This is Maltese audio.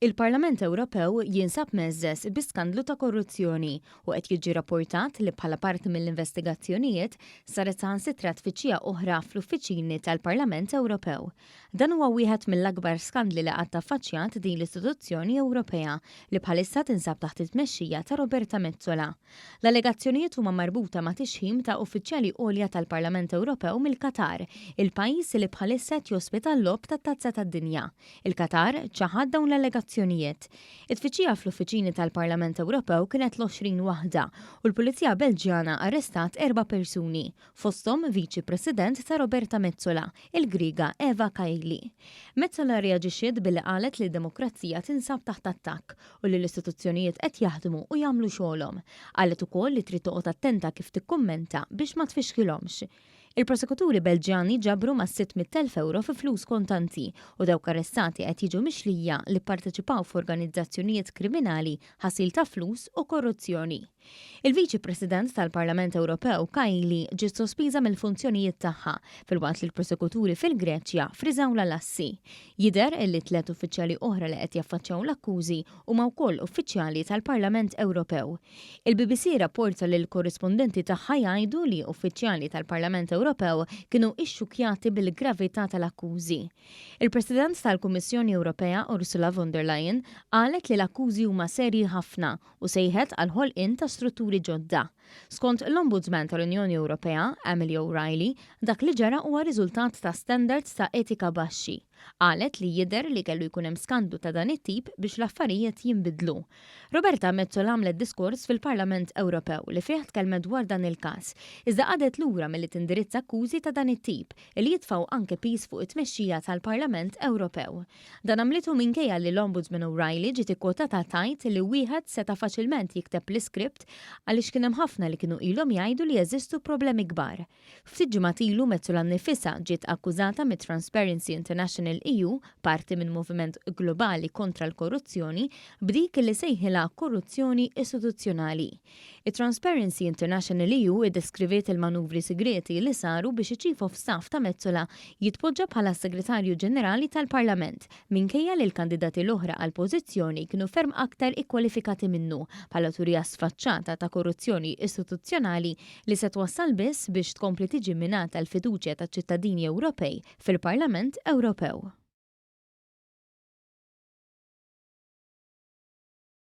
Il-Parlament Ewropew jinsab meżżes bi skandlu ta' korruzzjoni u qed jiġi rapportat li bħala parti mill-investigazzjonijiet saret saħansitra tfittxija oħra fl-uffiċini tal-Parlament Ewropew. Dan huwa wieħed mill-akbar skandli li qatt affaċċjat din l-istituzzjoni Ewropea li bħalissa tinsab taħt it-tmexxija ta' Roberta Mezzola. L-allegazzjonijiet huma marbuta ma' tixħim ta' uffiċjali għolja tal-Parlament Ewropew mill-Katar, il-pajjiż li bħalissa jospita l-lob tat-tazza tad-dinja. Il-Katar ċaħad dawn l-allegazzjonijiet. It-tfittxija fl-uffiċini tal-Parlament Ewropew kienet l-20 waħda u l-Pulizija Belġjana arrestat 4 persuni, fosthom Viċi President ta' Roberta Mezzola, il-Griega Eva Kaili. Mezzola reaġixxiet billi qalet li d-demokrazija tinsab taħt attakk u li l-istituzzjonijiet qed jaħdmu u jagħmlu xogħolhom. Qalet ukoll li trid toqgħod attenta kif tikkummenta biex ma tfixkilhomx. Il-prosekuturi Belġjani ġabru ma' 600,000 euro fi flus kontanti u dawk arrestati qed jiġu mixlija li pparteċipaw f'organizzazzjonijiet kriminali, ħasil ta' flus u korruzzjoni. Il-Viċi President tal-Parlament Ewropew Kaili ġiet sospiża mill-funzjonijiet tagħha filwaqt li l-prosekuturi fil-Greċja friżaw l-assi. Jidher li 3 uffiċjali oħra li qed jaffaċċjaw l-akkużi huma wkoll uffiċjali tal-Parlament Ewropew. Il-BBC rapporta li l-korrispondenti tagħha jgħidu li uffiċjali tal-Parlament Ewropew kienu ixxukjati bil-gravità tal-akkużi. Il-President tal-Kummissjoni Ewropea Ursula von der Leyen qalet li l-akkużi huma serji ħafna u sejħet għal ħolqien ta' strutturi ġodda. Skont l-Ombudsman tal-Unjoni Ewropea, Emily O'Reilly, dak li ġara huwa riżultat ta' standards ta' etika baxxi. Qalet li jidher li kellu jkun hemm skandlu ta' dan it-tip biex l-affarijiet jinbidlu. Roberta Mezzola għamlet diskors fil-Parlament Ewropew li fih tkellmet dwar dan il-każ, iżda qadet lura milli tindirizza akkużi ta' dan it-tip li jitfgħu anke pis fuq it-tmexxija tal-Parlament Ewropew. Dan għamlitu minkejja li l-Ombudsman O'Reilly ġiet ikkwotata tajt li wieħed seta' faċilment jikteb l-iskript għaliex kien hemm ħafna li kienu ilhom jgħidu li jeżistu problemi kbar. Ftit ġimgħat ilu Mezzola nnifisha ġiet akkużata mit Transparency International EU, parti minn moviment globali kontra l-korruzzjoni, b'dik li sejħilha korruzzjoni istituzzjonali. Il-Transparency International EU iddeskriviet il-manuvri segreti li saru biex iċ-Chief of Staff ta' Mezzola jitpoġġa bħala Segretarju Ġenerali tal-Parlament, minkejja li l-kandidati l-oħra għal pożizzjoni kienu ferm aktar ikkwalifikati minnu bħala turija sfaċċata ta' korruzzjoni istituzzjonali li se twassal biss biex tkompli tiġi minata l-fiduċja taċ-ċittadini Ewropej fil-Parlament Ewropew.